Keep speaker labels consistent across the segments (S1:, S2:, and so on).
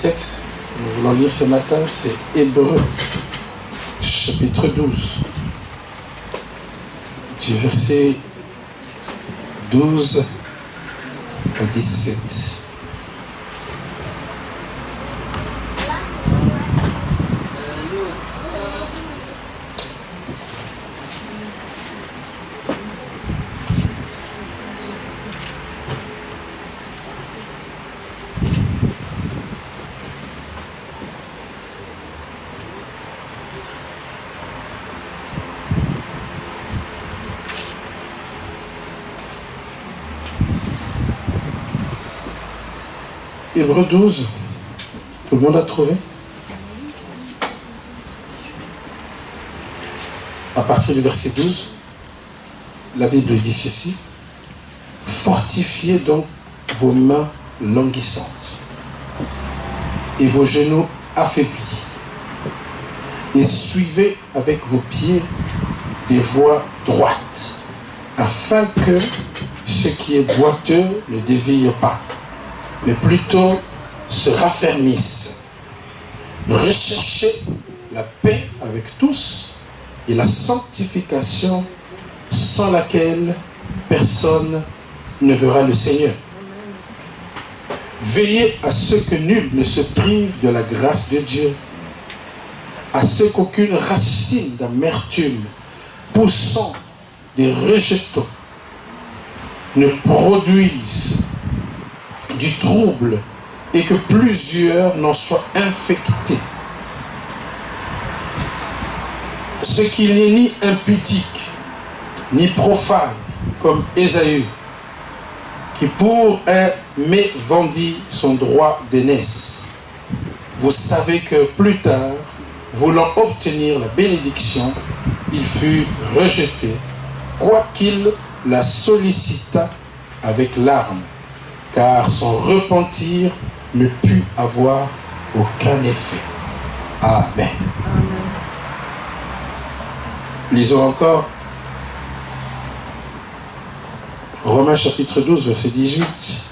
S1: texte que nous voulons lire ce matin, c'est Hébreux, chapitre 12, du verset 12 à 17. Hébreux 12, tout le monde a trouvé? À partir du verset 12, la Bible dit ceci: fortifiez donc vos mains languissantes et vos genoux affaiblis, et suivez avec vos pieds des voies droites, afin que ce qui est boiteux ne dévie pas, mais plutôt se raffermissent. Recherchez la paix avec tous et la sanctification, sans laquelle personne ne verra le Seigneur. Veillez à ce que nul ne se prive de la grâce de Dieu, à ce qu'aucune racine d'amertume poussant des rejetons ne produise du trouble et que plusieurs n'en soient infectés. Ce qui n'est ni impudique, ni profane, comme Ésaü, qui pour un mets vendit son droit d'aînesse. Vous savez que plus tard, voulant obtenir la bénédiction, il fut rejeté, quoiqu'il la sollicita avec larmes, car son repentir ne put avoir aucun effet. Amen. Amen. Lisons encore. Romains chapitre 12, verset 18.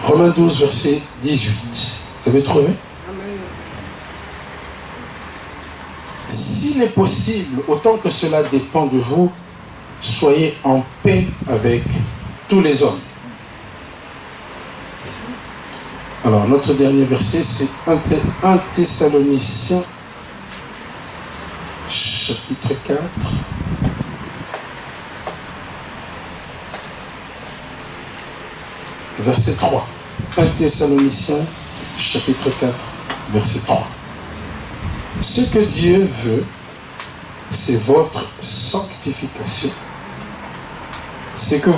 S1: Romains 12, verset 18. Vous avez trouvé? Amen. S'il est possible, autant que cela dépend de vous, soyez en paix avec tous les hommes. Alors, notre dernier verset, c'est 1 Thessaloniciens, chapitre 4. Verset 3. 1 Thessaloniciens, chapitre 4, verset 3. Ce que Dieu veut, c'est votre sanctification. C'est que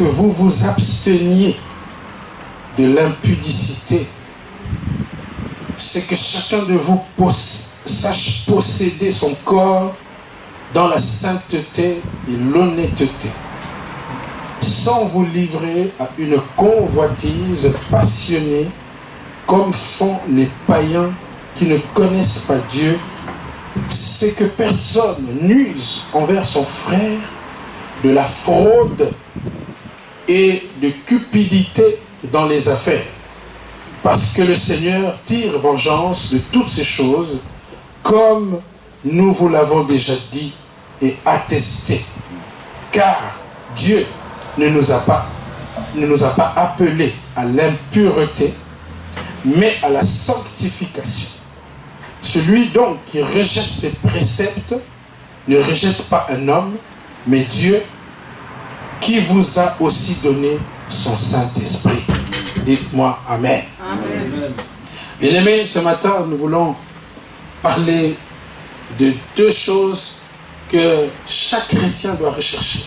S1: vous vous absteniez de l'impudicité. C'est que chacun de vous sache posséder son corps dans la sainteté et l'honnêteté, sans vous livrer à une convoitise passionnée, comme font les païens qui ne connaissent pas Dieu. C'est que personne n'use envers son frère de la fraude et de cupidité dans les affaires, parce que le Seigneur tire vengeance de toutes ces choses, comme nous vous l'avons déjà dit et attesté. Car Dieu ne nous a pas appelés à l'impureté, mais à la sanctification. Celui donc qui rejette ses préceptes ne rejette pas un homme, mais Dieu, qui vous a aussi donné son Saint-Esprit. Dites-moi Amen. Amen. Bien-aimés, ce matin, nous voulons parler de deux choses que chaque chrétien doit rechercher.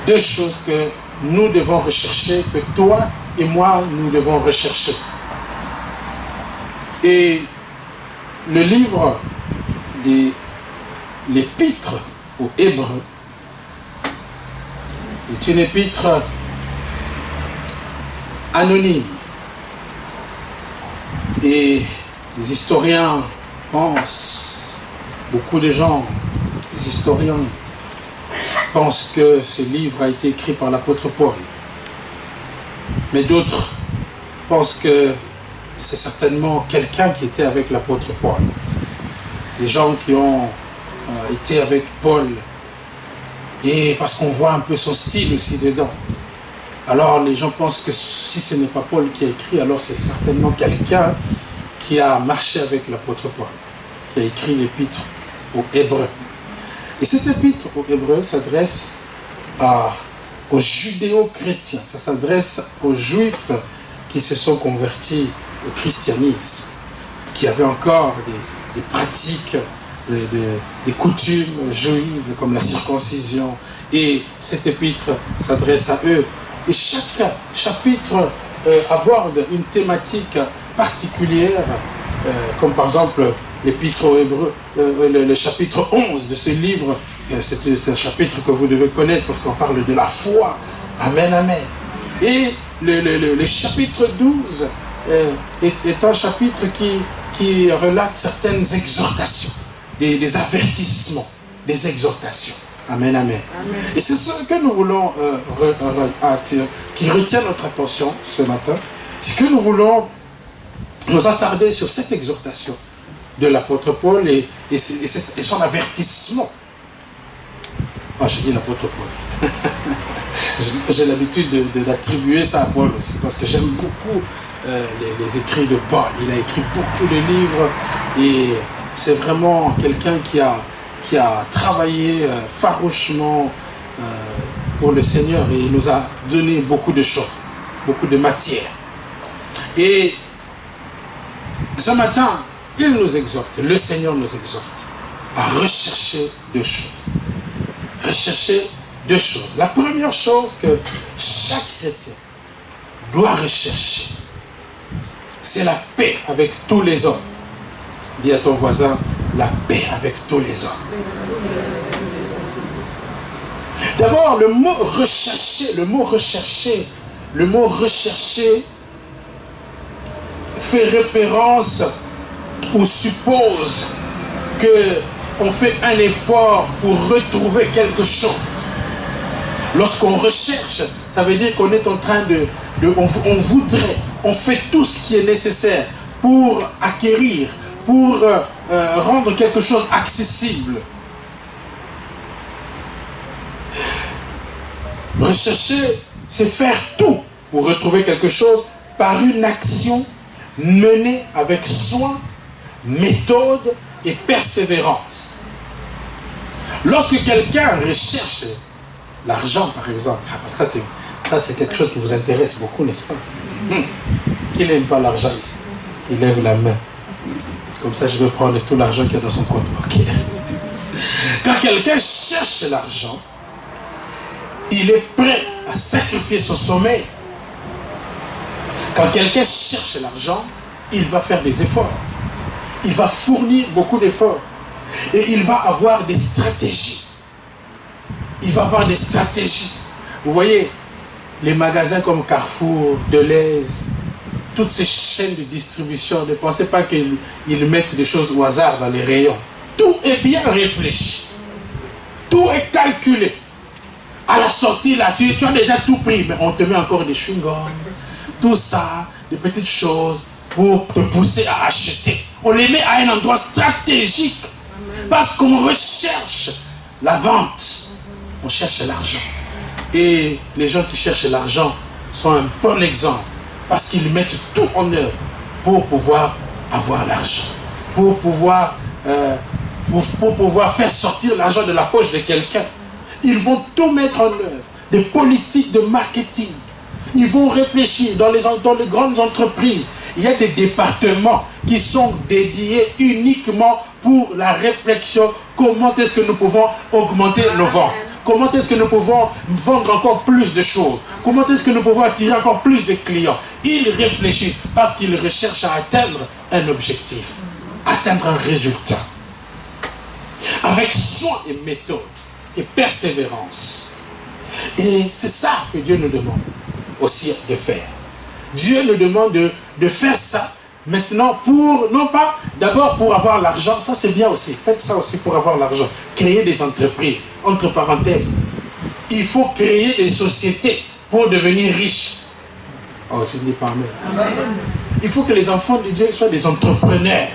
S1: Deux choses que nous devons rechercher, que toi et moi, nous devons rechercher. Et le livre de l'épître aux Hébreux est une épître anonyme. Et les historiens pensent, beaucoup de gens, les historiens pensent que ce livre a été écrit par l'apôtre Paul. Mais d'autres pensent que c'est certainement quelqu'un qui était avec l'apôtre Paul. Les gens qui ont été avec Paul, et parce qu'on voit un peu son style aussi dedans. Alors les gens pensent que si ce n'est pas Paul qui a écrit, alors c'est certainement quelqu'un qui a marché avec l'apôtre Paul, qui a écrit l'épître aux Hébreux. Et cette épître aux Hébreux s'adresse aux judéo-chrétiens, ça s'adresse aux juifs qui se sont convertis au christianisme, qui avaient encore des pratiques, des coutumes juives comme la circoncision. Et cette épître s'adresse à eux. Et chaque chapitre aborde une thématique particulière, comme par exemple l'épître aux Hébreux, le chapitre 11 de ce livre. C'est un chapitre que vous devez connaître parce qu'on parle de la foi. Amen, amen. Et le chapitre 12 est un chapitre qui relate certaines exhortations, des avertissements, des exhortations. Amen, amen. Amen. Et c'est ce que nous voulons qui retient notre attention ce matin. C'est que nous voulons nous attarder sur cette exhortation de l'apôtre Paul et son avertissement. Ah, je dis l'apôtre Paul. J'ai l'habitude d'attribuer ça à Paul aussi, parce que j'aime beaucoup les écrits de Paul. Il a écrit beaucoup de livres et c'est vraiment quelqu'un qui a travaillé farouchement pour le Seigneur et il nous a donné beaucoup de choses, beaucoup de matière. Et ce matin, il nous exhorte, le Seigneur nous exhorte à rechercher deux choses. Rechercher deux choses. La première chose que chaque chrétien doit rechercher, c'est la paix avec tous les hommes. Dis à ton voisin, la paix avec tous les hommes. D'abord, le mot rechercher fait référence ou suppose qu'on fait un effort pour retrouver quelque chose. Lorsqu'on recherche, ça veut dire qu'on est en train on fait tout ce qui est nécessaire pour acquérir, pour rendre quelque chose accessible. Rechercher, c'est faire tout pour retrouver quelque chose par une action menée avec soin, méthode et persévérance. Lorsque quelqu'un recherche l'argent, par exemple, parce que ça c'est quelque chose qui vous intéresse beaucoup, n'est-ce pas? Qui n'aime pas l'argent ici? Il lève la main. Comme ça, je vais prendre tout l'argent qu'il y a dans son compte bancaire. Quand quelqu'un cherche l'argent, il est prêt à sacrifier son sommeil. Quand quelqu'un cherche l'argent, il va faire des efforts. Il va fournir beaucoup d'efforts. Et il va avoir des stratégies. Il va avoir des stratégies. Vous voyez, les magasins comme Carrefour, Deleuze, toutes ces chaînes de distribution, ne pensez pas qu'ils mettent des choses au hasard dans les rayons. Tout est bien réfléchi. Tout est calculé. À la sortie, là, tu as déjà tout pris, mais on te met encore des chewing-gums, tout ça, des petites choses pour te pousser à acheter. On les met à un endroit stratégique parce qu'on recherche la vente. On cherche l'argent. Et les gens qui cherchent l'argent sont un bon exemple parce qu'ils mettent tout en œuvre pour pouvoir avoir l'argent, pour pouvoir faire sortir l'argent de la poche de quelqu'un. Ils vont tout mettre en œuvre, des politiques de marketing. Ils vont réfléchir dans les grandes entreprises. Il y a des départements qui sont dédiés uniquement pour la réflexion. Comment est-ce que nous pouvons augmenter nos ventes? Comment est-ce que nous pouvons vendre encore plus de choses? Comment est-ce que nous pouvons attirer encore plus de clients? Ils réfléchissent parce qu'ils recherchent à atteindre un objectif, atteindre un résultat. Avec soin et méthode et persévérance. Et c'est ça que Dieu nous demande aussi de faire. Dieu nous demande de faire ça, maintenant pour, non pas d'abord pour avoir l'argent, ça c'est bien aussi, faites ça aussi pour avoir l'argent. Créer des entreprises, entre parenthèses. Il faut créer des sociétés pour devenir riches. Oh, tu ne dis pas amen. Il faut que les enfants de Dieu soient des entrepreneurs.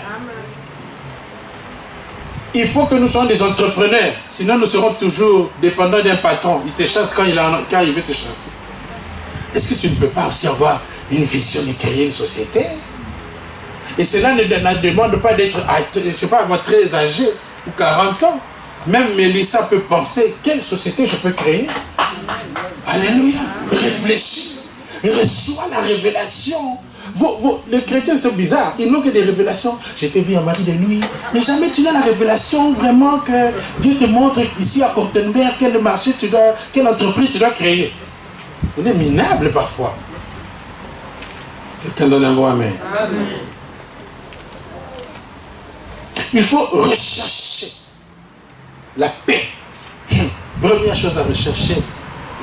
S1: Il faut que nous soyons des entrepreneurs. Sinon, nous serons toujours dépendants d'un patron. Il te chasse quand il veut te chasser. Est-ce que tu ne peux pas aussi avoir une vision de créer une société? Et cela ne demande pas d'être, je ne sais pas, très âgé ou 40 ans. Même Mélissa peut penser, quelle société je peux créer? Alléluia. Réfléchis. Reçois la révélation. Les chrétiens sont bizarres. Ils n'ont que des révélations. Je t'ai vu en mari de nuit. Mais jamais tu n'as la révélation vraiment que Dieu te montre ici à Kortenberg quel marché quelle entreprise tu dois créer. On est minable parfois. Quelqu'un donne un mot amen. Il faut rechercher la paix. Première chose à rechercher,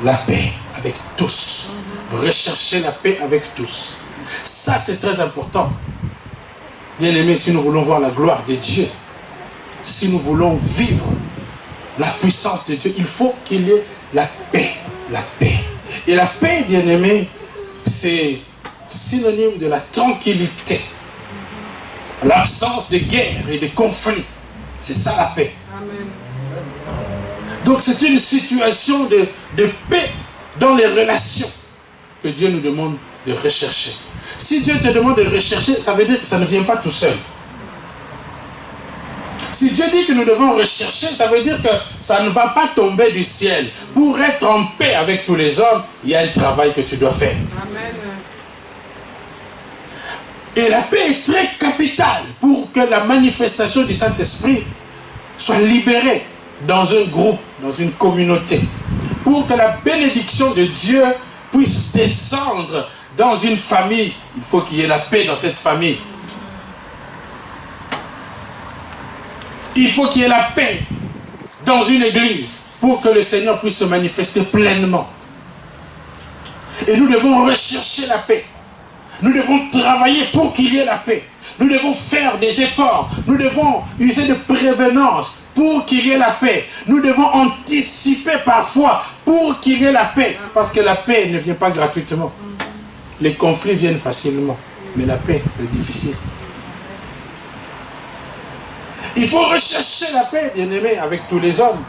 S1: la paix avec tous. Rechercher la paix avec tous. Ça, c'est très important. Bien aimé, si nous voulons voir la gloire de Dieu, si nous voulons vivre la puissance de Dieu, il faut qu'il y ait la paix. La paix. Et la paix, bien aimé, c'est synonyme de la tranquillité. L'absence de guerre et de conflit. C'est ça la paix. Amen. Donc c'est une situation de paix dans les relations que Dieu nous demande de rechercher. Si Dieu te demande de rechercher, ça veut dire que ça ne vient pas tout seul. Si Dieu dit que nous devons rechercher, ça veut dire que ça ne va pas tomber du ciel. Pour être en paix avec tous les hommes, il y a un travail que tu dois faire. Amen. Et la paix est très capitale pour que la manifestation du Saint-Esprit soit libérée dans un groupe, dans une communauté. Pour que la bénédiction de Dieu puisse descendre dans une famille. Il faut qu'il y ait la paix dans cette famille. Il faut qu'il y ait la paix dans une église pour que le Seigneur puisse se manifester pleinement. Et nous devons rechercher la paix. Nous devons travailler pour qu'il y ait la paix. Nous devons faire des efforts. Nous devons user de prévenance pour qu'il y ait la paix. Nous devons anticiper parfois pour qu'il y ait la paix. Parce que la paix ne vient pas gratuitement. Les conflits viennent facilement. Mais la paix, c'est difficile. Il faut rechercher la paix, bien-aimé, avec tous les hommes.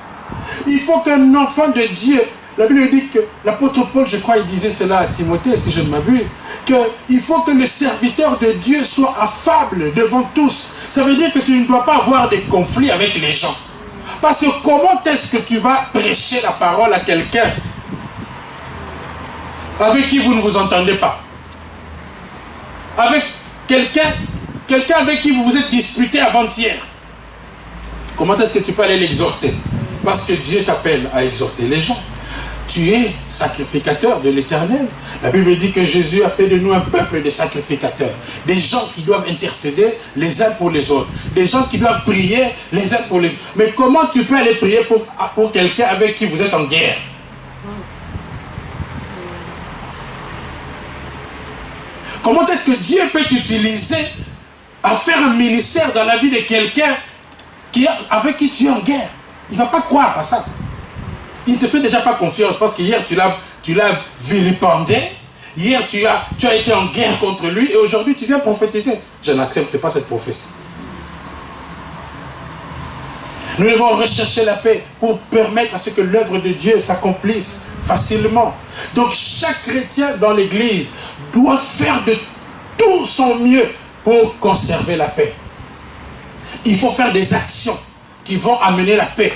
S1: Il faut qu'un enfant de Dieu, la Bible dit que l'apôtre Paul, je crois, il disait cela à Timothée, si je ne m'abuse, qu'il faut que le serviteur de Dieu soit affable devant tous. Ça veut dire que tu ne dois pas avoir des conflits avec les gens. Parce que comment est-ce que tu vas prêcher la parole à quelqu'un avec qui vous ne vous entendez pas? Avec quelqu'un avec qui vous vous êtes disputé avant-hier. Comment est-ce que tu peux aller l'exhorter? Parce que Dieu t'appelle à exhorter les gens. Tu es sacrificateur de l'Éternel. La Bible dit que Jésus a fait de nous un peuple de sacrificateurs. Des gens qui doivent intercéder les uns pour les autres. Des gens qui doivent prier les uns pour les autres. Mais comment tu peux aller prier pour quelqu'un avec qui vous êtes en guerre? Comment est-ce que Dieu peut t'utiliser à faire un ministère dans la vie de quelqu'un avec qui tu es en guerre? Il ne va pas croire à ça. Il ne te fait déjà pas confiance parce que hier tu l'as vilipendé. Hier tu as été en guerre contre lui et aujourd'hui tu viens prophétiser. Je n'accepte pas cette prophétie. Nous devons rechercher la paix pour permettre à ce que l'œuvre de Dieu s'accomplisse facilement. Donc chaque chrétien dans l'église doit faire de tout son mieux pour conserver la paix. Il faut faire des actions qui vont amener la paix.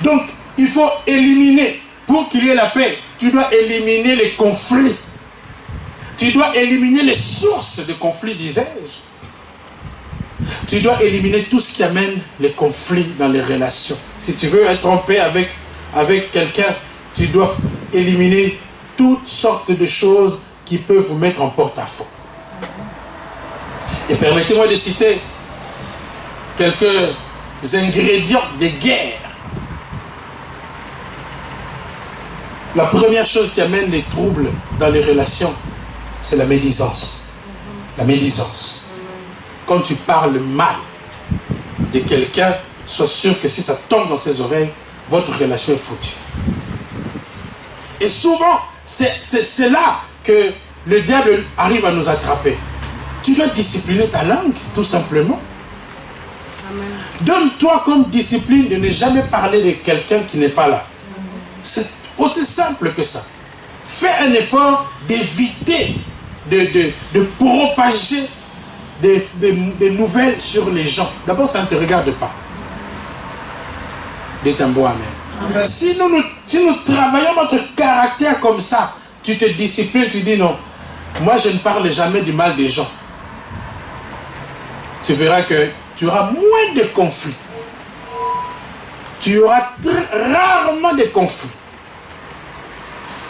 S1: Donc, il faut éliminer, pour qu'il y ait la paix, tu dois éliminer les conflits. Tu dois éliminer les sources de conflits, disais-je. Tu dois éliminer tout ce qui amène les conflits dans les relations. Si tu veux être en paix avec quelqu'un, tu dois éliminer toutes sortes de choses qui peuvent vous mettre en porte-à-faux. Et permettez-moi de citer quelques ingrédients des guerres. La première chose qui amène les troubles dans les relations, c'est la médisance. La médisance. Quand tu parles mal de quelqu'un, sois sûr que si ça tombe dans ses oreilles, votre relation est foutue. Et souvent, c'est là que le diable arrive à nous attraper. Tu dois discipliner ta langue, tout simplement. Donne-toi comme discipline de ne jamais parler de quelqu'un qui n'est pas là. C'est aussi simple que ça. Fais un effort d'éviter de propager des nouvelles sur les gens. D'abord, ça ne te regarde pas. Dites un beau amen. Si nous travaillons notre caractère comme ça, tu te disciplines, tu dis non, moi je ne parle jamais du mal des gens. Tu verras que tu auras moins de conflits. Tu auras rarement de conflits.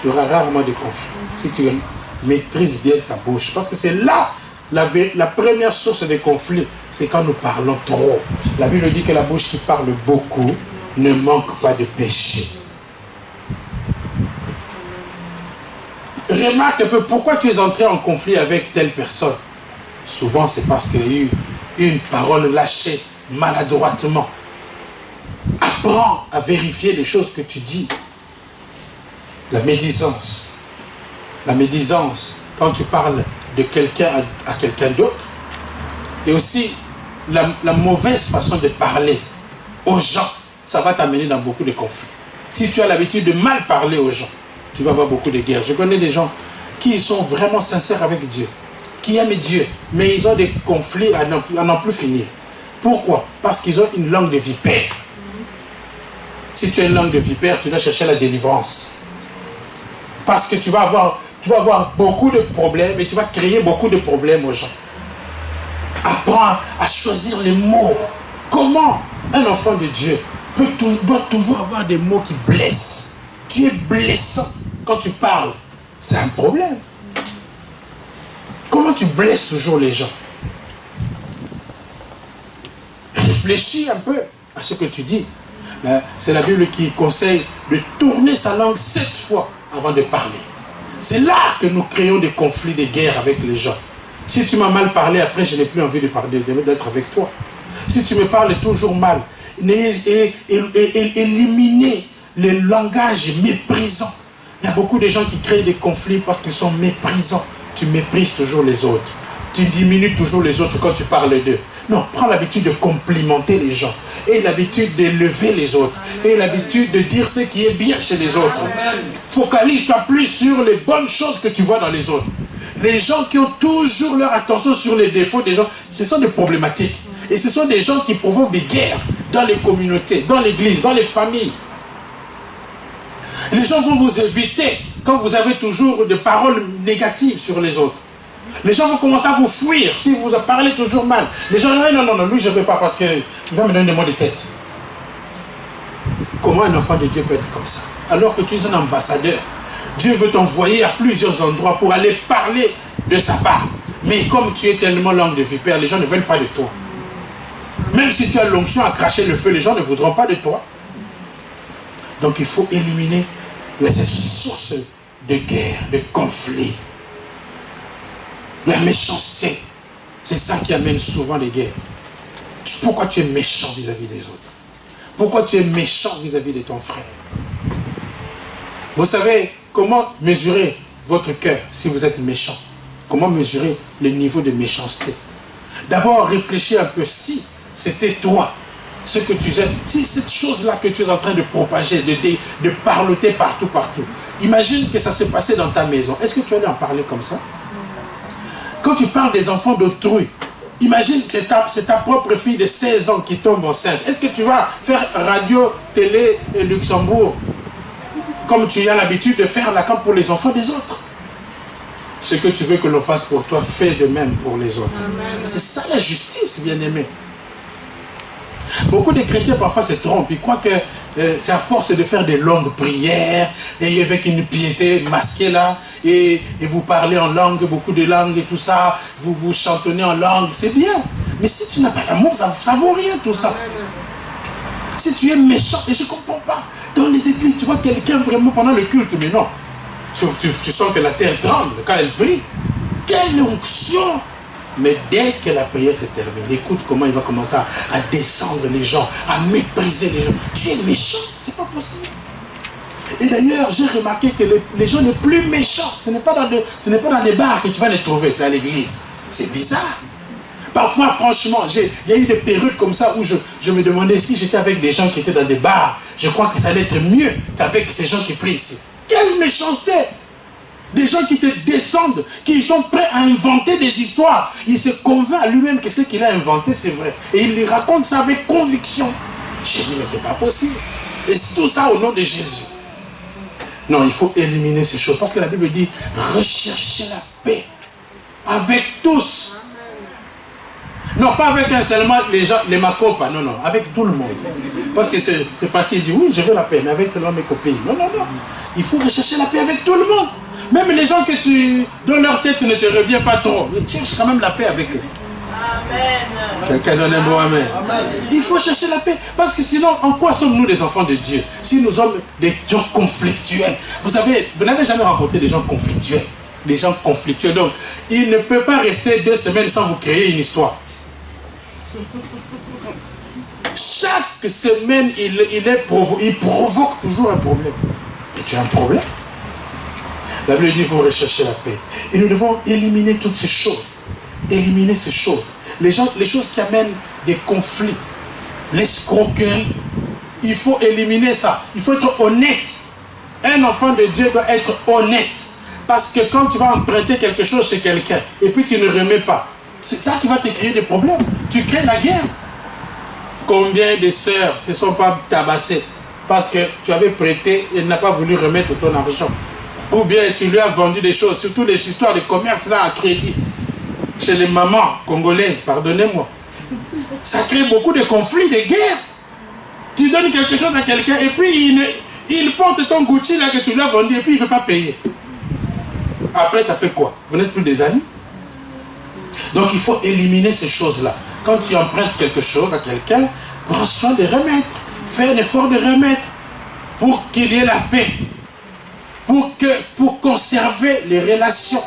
S1: Tu auras rarement de conflits. Si tu maîtrises bien ta bouche. Parce que c'est là la première source de conflits. C'est quand nous parlons trop. La Bible dit que la bouche qui parle beaucoup ne manque pas de péché. Remarque un peu pourquoi tu es entré en conflit avec telle personne. Souvent c'est parce qu'il y a eu une parole lâchée maladroitement. Apprends à vérifier les choses que tu dis. La médisance. La médisance, quand tu parles de quelqu'un à quelqu'un d'autre. Et aussi la mauvaise façon de parler aux gens. Ça va t'amener dans beaucoup de conflits. Si tu as l'habitude de mal parler aux gens, tu vas avoir beaucoup de guerres. Je connais des gens qui sont vraiment sincères avec Dieu, qui aiment Dieu, mais ils ont des conflits à n'en plus finir. Pourquoi? Parce qu'ils ont une langue de vipère. Si tu as une langue de vipère, tu dois chercher la délivrance. Parce que tu vas avoir beaucoup de problèmes et tu vas créer beaucoup de problèmes aux gens. Apprends à choisir les mots. Comment un enfant de Dieu doit toujours avoir des mots qui blessent. Tu es blessant quand tu parles. C'est un problème. Comment tu blesses toujours les gens? Réfléchis un peu à ce que tu dis. C'est la Bible qui conseille de tourner sa langue 7 fois avant de parler. C'est là que nous créons des conflits, des guerres avec les gens. Si tu m'as mal parlé, après je n'ai plus envie de parler, d'être avec toi. Si tu me parles toujours mal, éliminer le langage méprisant. Il y a beaucoup de gens qui créent des conflits parce qu'ils sont méprisants. Tu méprises toujours les autres. Tu diminues toujours les autres quand tu parles d'eux. Non, prends l'habitude de complimenter les gens. Et l'habitude d'élever les autres. Et l'habitude de dire ce qui est bien chez les autres. Focalise-toi plus sur les bonnes choses que tu vois dans les autres. Les gens qui ont toujours leur attention sur les défauts des gens, ce sont des problématiques. Et ce sont des gens qui provoquent des guerres dans les communautés, dans l'église, dans les familles. Les gens vont vous éviter quand vous avez toujours des paroles négatives sur les autres. Les gens vont commencer à vous fuir si vous parlez toujours mal. Les gens disent non, lui je ne veux pas parce qu'il va me donner des maux de tête. Comment un enfant de Dieu peut être comme ça? Alors que tu es un ambassadeur. Dieu veut t'envoyer à plusieurs endroits pour aller parler de sa part. Mais comme tu es tellement langue de vipère, les gens ne veulent pas de toi. Même si tu as l'onction à cracher le feu, les gens ne voudront pas de toi. Donc il faut éliminer cette source de guerre, de conflit. La méchanceté. C'est ça qui amène souvent les guerres. Pourquoi tu es méchant vis-à-vis des autres? Pourquoi tu es méchant vis-à-vis de ton frère? Vous savez comment mesurer votre cœur si vous êtes méchant? Comment mesurer le niveau de méchanceté? D'abord, réfléchis un peu. Si c'était toi, ce que tu aimes, si cette chose-là que tu es en train de propager, de parloter partout, imagine que ça s'est passé dans ta maison. Est-ce que tu allais en parler comme ça? Quand tu parles des enfants d'autrui, imagine que c'est ta propre fille de 16 ans qui tombe enceinte. Est-ce que tu vas faire radio, télé et Luxembourg comme tu as l'habitude de faire la camp pour les enfants des autres? Ce que tu veux que l'on fasse pour toi, fais de même pour les autres. C'est ça la justice, bien-aimé. Beaucoup de chrétiens parfois se trompent. Ils croient que c'est à force de faire des longues prières et avec une piété masquée là et vous parlez en langue, beaucoup de langues et tout ça, vous chantonnez en langue, c'est bien. Mais si tu n'as pas d'amour, ça ne vaut rien tout ça. Si tu es méchant, et je ne comprends pas, dans les églises, tu vois quelqu'un vraiment pendant le culte, mais non. Tu sens que la terre tremble quand elle prie. Quelle onction! Mais dès que la prière se termine, écoute comment il va commencer à descendre les gens, à mépriser les gens. Tu es méchant, c'est pas possible. Et d'ailleurs, j'ai remarqué que les gens les plus méchants, ce n'est pas dans les bars que tu vas les trouver, c'est à l'église. C'est bizarre. Parfois, franchement, il y a eu des périodes comme ça où je me demandais si j'étais avec des gens qui étaient dans des bars. Je crois que ça allait être mieux qu'avec ces gens qui prient ici. Quelle méchanceté! Des gens qui te descendent, qui sont prêts à inventer des histoires. Il se convainc à lui-même que ce qu'il a inventé, c'est vrai. Et il lui raconte ça avec conviction. J'ai dit, mais c'est pas possible. Et tout ça au nom de Jésus. Non, il faut éliminer ces choses. Parce que la Bible dit, recherchez la paix avec tous. Non, pas avec un seulement les gens, les macopas, non, avec tout le monde. Parce que c'est facile de dire, oui, je veux la paix, mais avec seulement mes copines. Non. Il faut rechercher la paix avec tout le monde. Même les gens que dans leur tête ne te revient pas trop. Mais cherche quand même la paix avec eux. Amen. Quelqu'un donne un bon amen. Amen. Il faut chercher la paix. Parce que sinon, en quoi sommes-nous des enfants de Dieu? Si nous sommes des gens conflictuels. Vous savez, vous n'avez jamais rencontré des gens conflictuels. Des gens conflictuels. Donc, il ne peut pas rester 2 semaines sans vous créer une histoire. Chaque semaine, il provoque toujours un problème. Et tu as un problème. La Bible dit qu'il faut rechercher la paix. Et nous devons éliminer toutes ces choses. Éliminer ces choses. Les choses qui amènent des conflits. L'escroquerie. Il faut éliminer ça. Il faut être honnête. Un enfant de Dieu doit être honnête. Parce que quand tu vas emprunter quelque chose chez quelqu'un et puis tu ne remets pas, c'est ça qui va te créer des problèmes. Tu crées la guerre. Combien de sœurs ne se sont pas tabassées parce que tu avais prêté et n'a pas voulu remettre ton argent? Ou bien tu lui as vendu des choses, surtout les histoires de commerce là à crédit. Chez les mamans congolaises, pardonnez-moi. Ça crée beaucoup de conflits, de guerres. Tu donnes quelque chose à quelqu'un et puis il porte ton Gucci là que tu lui as vendu et puis il ne veut pas payer. Après ça fait quoi? Vous n'êtes plus des amis? Donc il faut éliminer ces choses-là. Quand tu empruntes quelque chose à quelqu'un, prends soin de remettre. Fais un effort de remettre pour qu'il y ait la paix. Pour conserver les relations.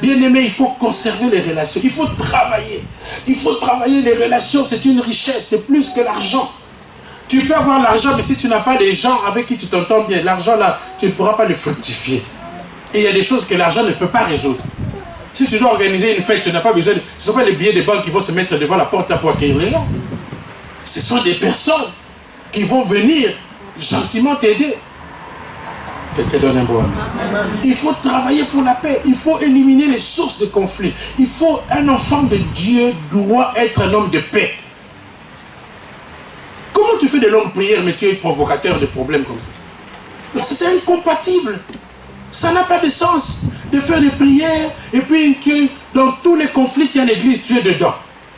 S1: Bien aimé, il faut conserver les relations. Il faut travailler. Il faut travailler les relations. C'est une richesse. C'est plus que l'argent. Tu peux avoir l'argent, mais si tu n'as pas les gens avec qui tu t'entends bien, l'argent là, tu ne pourras pas le fructifier. Et il y a des choses que l'argent ne peut pas résoudre. Si tu dois organiser une fête, tu n'as pas besoin ce ne sont pas les billets de banque qui vont se mettre devant la porte pour accueillir les gens. Ce sont des personnes qui vont venir gentiment t'aider. Quelqu'un donne un bon amen. Il faut travailler pour la paix. Il faut éliminer les sources de conflit. Un enfant de Dieu doit être un homme de paix. Comment tu fais de longues prières mais tu es provocateur de problèmes comme ça? C'est incompatible. Ça n'a pas de sens de faire des prières et puis dans tous les conflits qu'il y a à l'église, tu es dedans.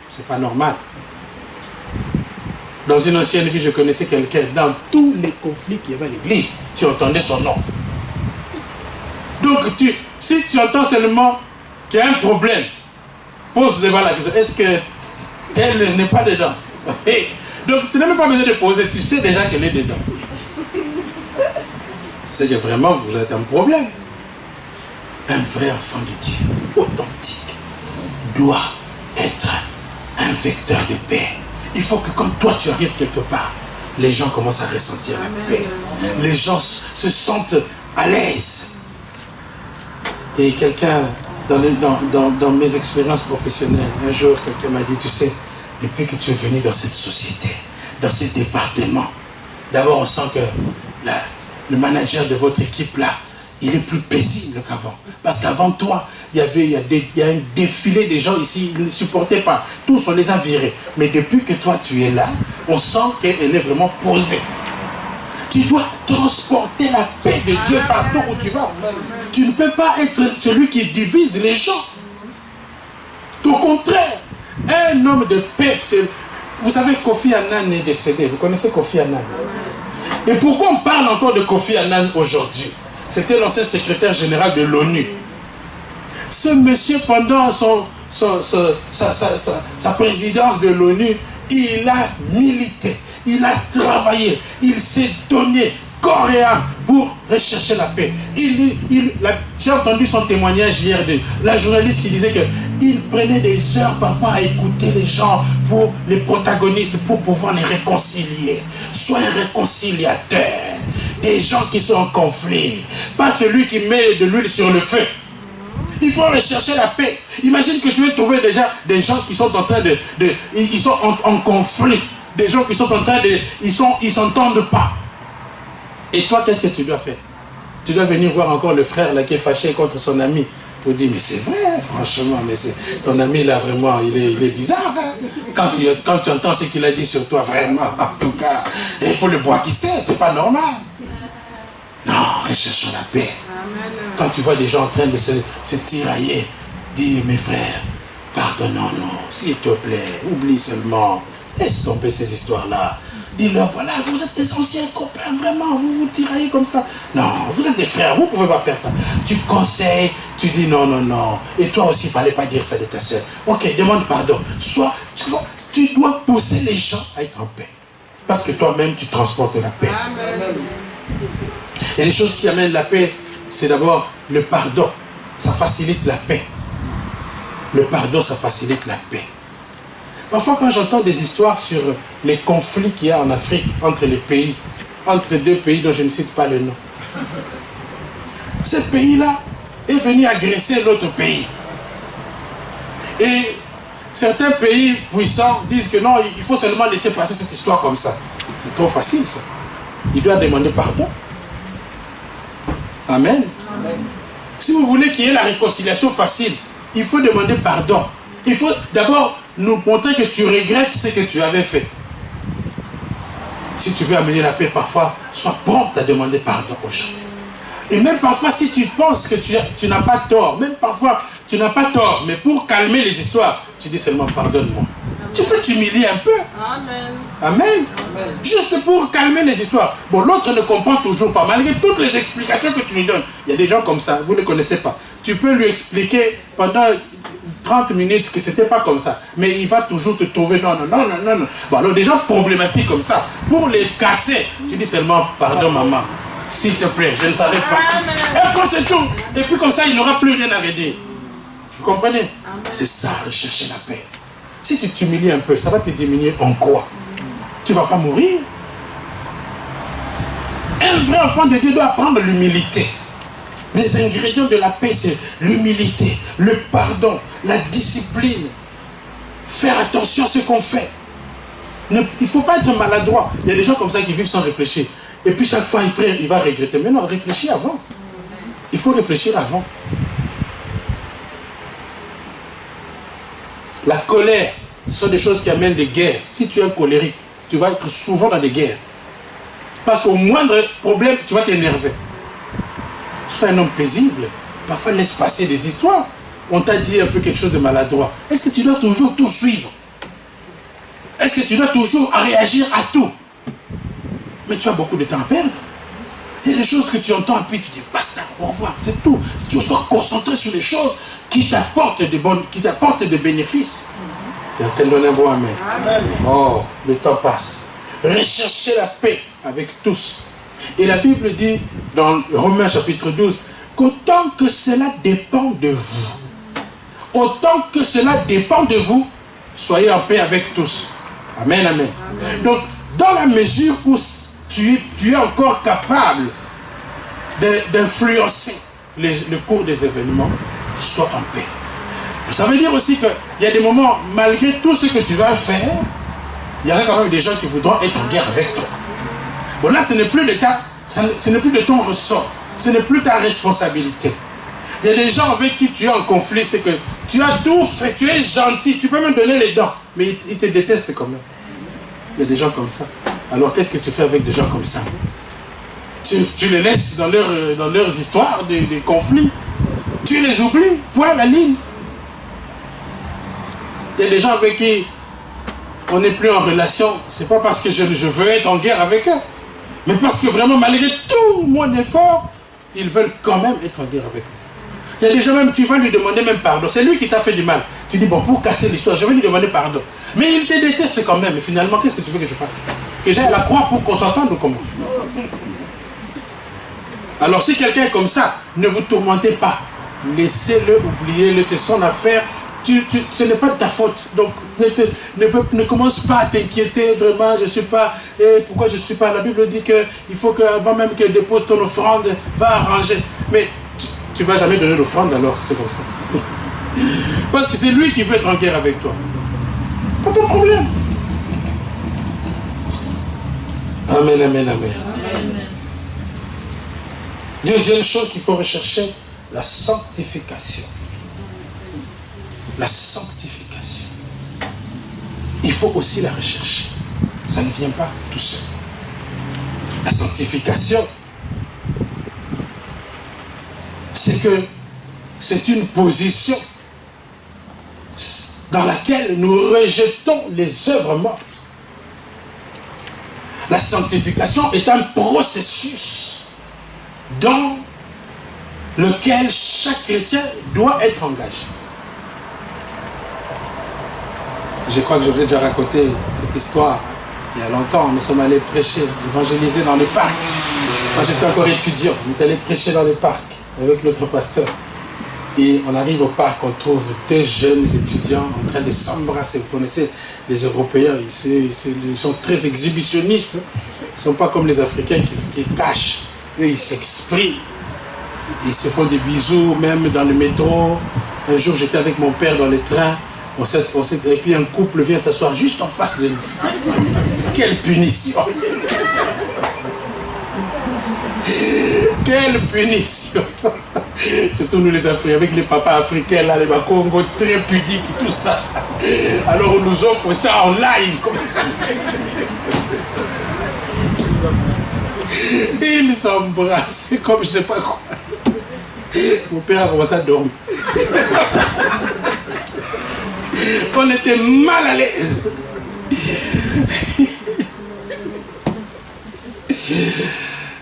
S1: C'est pas normal. Dans une ancienne vie, je connaissais quelqu'un, dans tous les conflits qu'il y avait à l'église, tu entendais son nom. Donc, si tu entends seulement qu'il y a un problème, pose devant la question, est-ce que tel n'est pas dedans? Donc, tu n'as même pas besoin de poser, tu sais déjà qu'elle est dedans. C'est que vraiment, vous êtes un problème. Un vrai enfant de Dieu, authentique, doit être un vecteur de paix. Il faut que quand toi tu arrives quelque part, les gens commencent à ressentir la paix. Les gens se sentent à l'aise. Et quelqu'un, dans mes expériences professionnelles, un jour quelqu'un m'a dit, tu sais, depuis que tu es venu dans cette société, dans ce département, d'abord on sent que le manager de votre équipe là, il est plus paisible qu'avant. Parce qu'avant toi, il y a un défilé des gens ici, ils ne supportaient pas. Tous, on les a virés. Mais depuis que toi, tu es là, on sent qu'elle est vraiment posée. Tu dois transporter la paix de Dieu partout où tu vas. Tu ne peux pas être celui qui divise les gens. Au contraire, un homme de paix, vous savez, Kofi Annan est décédé. Vous connaissez Kofi Annan? Et pourquoi on parle encore de Kofi Annan aujourd'hui? C'était l'ancien secrétaire général de l'ONU. Ce monsieur, pendant sa présidence de l'ONU, il a milité, il a travaillé, il s'est donné corps et âme pour rechercher la paix. J'ai entendu son témoignage hier de la journaliste qui disait qu'il prenait des heures parfois à écouter les gens, pour les protagonistes, pour pouvoir les réconcilier. Sois un réconciliateur. Des gens qui sont en conflit. Pas celui qui met de l'huile sur le feu. Il faut rechercher la paix. Imagine que tu veux trouver déjà des gens qui sont en train ils sont en conflit. Des gens qui sont en train ils s'entendent pas. Et toi, qu'est-ce que tu dois faire? Tu dois venir voir encore le frère là qui est fâché contre son ami. Pour dire, mais c'est vrai, franchement, mais ton ami là vraiment, il est bizarre. Hein? Quand tu entends ce qu'il a dit sur toi, vraiment, en tout cas, il faut le boire qui sait, c'est pas normal. Non, recherchons la paix. Amen. Quand tu vois des gens en train de se tirailler, dis, mes frères, pardonnons-nous, s'il te plaît, oublie seulement, laisse tomber ces histoires-là. Dis-leur, voilà, vous êtes des anciens copains, vraiment, vous vous tiraillez comme ça. Non, vous êtes des frères, vous ne pouvez pas faire ça. Tu conseilles, tu dis non, non, non. Et toi aussi, il ne fallait pas dire ça de ta soeur. Ok, demande pardon. Tu dois pousser les gens à être en paix. Parce que toi-même, tu transportes la paix. Amen. Et les choses qui amènent la paix, c'est d'abord le pardon. Ça facilite la paix. Le pardon, ça facilite la paix. Parfois, quand j'entends des histoires sur les conflits qu'il y a en Afrique entre les pays, entre deux pays dont je ne cite pas le nom, ce pays-là est venu agresser l'autre pays. Et certains pays puissants disent que non, il faut seulement laisser passer cette histoire comme ça. C'est trop facile, ça. Il doit demander pardon. Amen. Amen. Si vous voulez qu'il y ait la réconciliation facile, il faut demander pardon. Il faut d'abord nous montrer que tu regrettes ce que tu avais fait. Si tu veux amener la paix, parfois, sois prompt à demander pardon aux gens. Et même parfois, si tu penses que tu n'as pas tort, même parfois, tu n'as pas tort, mais pour calmer les histoires, tu dis seulement pardonne-moi. Tu peux t'humilier un peu. Amen. Amen. Amen. Juste pour calmer les histoires. Bon, l'autre ne comprend toujours pas, malgré toutes les explications que tu lui donnes. Il y a des gens comme ça, vous ne les connaissez pas. Tu peux lui expliquer pendant 30 minutes que c'était pas comme ça. Mais il va toujours te trouver, non, non, non, non, non. Bon, alors des gens problématiques comme ça, pour les casser, tu dis seulement, pardon maman, s'il te plaît, je ne savais pas. Et après c'est tout. Et puis comme ça, il n'aura plus rien à redire. Vous comprenez? C'est ça, rechercher la paix. Si tu t'humilies un peu, ça va te diminuer en quoi? Tu ne vas pas mourir. Un vrai enfant de Dieu doit apprendre l'humilité. Les ingrédients de la paix, c'est l'humilité, le pardon, la discipline. Faire attention à ce qu'on fait. Il ne faut pas être maladroit. Il y a des gens comme ça qui vivent sans réfléchir. Et puis chaque fois, il va regretter. Mais non, réfléchis avant. Il faut réfléchir avant. La colère, ce sont des choses qui amènent des guerres. Si tu es un colérique, tu vas être souvent dans des guerres. Parce qu'au moindre problème, tu vas t'énerver. Sois un homme paisible. Parfois, laisse passer des histoires. On t'a dit un peu quelque chose de maladroit. Est-ce que tu dois toujours tout suivre? Est-ce que tu dois toujours réagir à tout? Mais tu as beaucoup de temps à perdre. Il y a des choses que tu entends et puis tu dis basta, au revoir, c'est tout. Tu sois concentré sur les choses qui t'apportent des bénéfices. Quelqu'un donne un bon amen. Amen. Oh, le temps passe. Recherchez la paix avec tous. Et la Bible dit dans Romains chapitre 12 qu'autant que cela dépend de vous, autant que cela dépend de vous, soyez en paix avec tous. Amen, amen. Amen. Donc, dans la mesure où tu es encore capable d'influencer le cours des événements, sois en paix. Ça veut dire aussi qu'il y a des moments, malgré tout ce que tu vas faire, il y aura quand même des gens qui voudront être en guerre avec toi. Bon, là, ce n'est plus le cas, ce n'est plus de ton ressort, ce n'est plus ta responsabilité. Il y a des gens avec qui tu es en conflit, c'est que tu as tout fait, tu es gentil, tu peux même donner les dents, mais ils te détestent quand même. Il y a des gens comme ça. Alors, qu'est-ce que tu fais avec des gens comme ça? Tu les laisses dans leurs histoires, des conflits. Tu les oublies, point la ligne. Il y a des gens avec qui on n'est plus en relation. C'est pas parce que je veux être en guerre avec eux, mais parce que vraiment, malgré tout mon effort, ils veulent quand même être en guerre avec moi. Il y a des gens même, tu vas lui demander même pardon. C'est lui qui t'a fait du mal. Tu dis, bon, pour casser l'histoire, je vais lui demander pardon. Mais il te déteste quand même. Et finalement, qu'est-ce que tu veux que je fasse? Que j'aille à la croix pour qu'on s'entende ou comment? Alors si quelqu'un est comme ça, ne vous tourmentez pas. Laissez-le, oubliez-le, c'est son affaire. Ce n'est pas de ta faute. Donc ne commence pas à t'inquiéter vraiment. Je ne suis pas. Pourquoi je ne suis pas? La Bible dit qu'il faut qu'avant même qu'elle dépose ton offrande, va arranger. Mais tu ne vas jamais donner l'offrande alors, c'est comme ça. Parce que c'est lui qui veut être en guerre avec toi. Pas ton problème. Amen, amen, amen. Deuxième chose qu'il faut rechercher, la sanctification. La sanctification. Il faut aussi la rechercher. Ça ne vient pas tout seul. La sanctification, c'est une position dans laquelle nous rejetons les œuvres mortes. La sanctification est un processus dans lequel chaque chrétien doit être engagé. Je crois que je vous ai déjà raconté cette histoire il y a longtemps. Nous sommes allés prêcher, évangéliser dans les parcs. Moi j'étais encore étudiant, on est allé prêcher dans les parcs avec notre pasteur. Et on arrive au parc, on trouve deux jeunes étudiants en train de s'embrasser. Vous connaissez les Européens, ils sont très exhibitionnistes. Ils ne sont pas comme les Africains qui cachent. Eux, ils s'expriment. Ils se font des bisous, même dans le métro. Un jour, j'étais avec mon père dans le train. Et puis un couple vient s'asseoir juste en face de nous. Quelle punition! Quelle punition! Surtout nous les Africains, avec les papas africains, là, les Congo très pudiques, tout ça. Alors on nous offre ça en live, comme ça. Ils s'embrassent, comme je ne sais pas quoi. Mon père a commencé à dormir. On était mal à l'aise.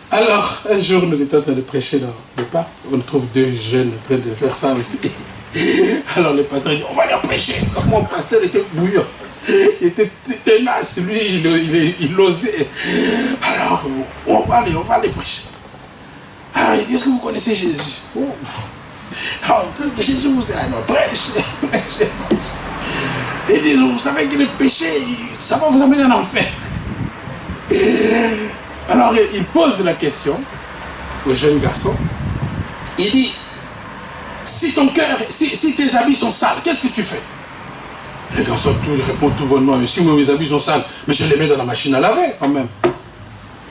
S1: Alors, un jour, nous étions en train de prêcher dans le parc. On trouve deux jeunes en train de faire ça aussi. Alors, le pasteur dit, on va leur prêcher. Mon pasteur était bouillant. Il était tenace, lui, il osait. Alors, on va les prêcher. Alors, il dit, est-ce que vous connaissez Jésus? Alors, Jésus vous dit, non, prêche. Il dit, vous savez que le péché, ça va vous amener en enfer. Alors, il pose la question au jeune garçon. Il dit, si ton cœur, si tes habits sont sales, qu'est-ce que tu fais? Le garçon répond tout bonnement, mais si mes habits sont sales, mais je les mets dans la machine à laver quand même.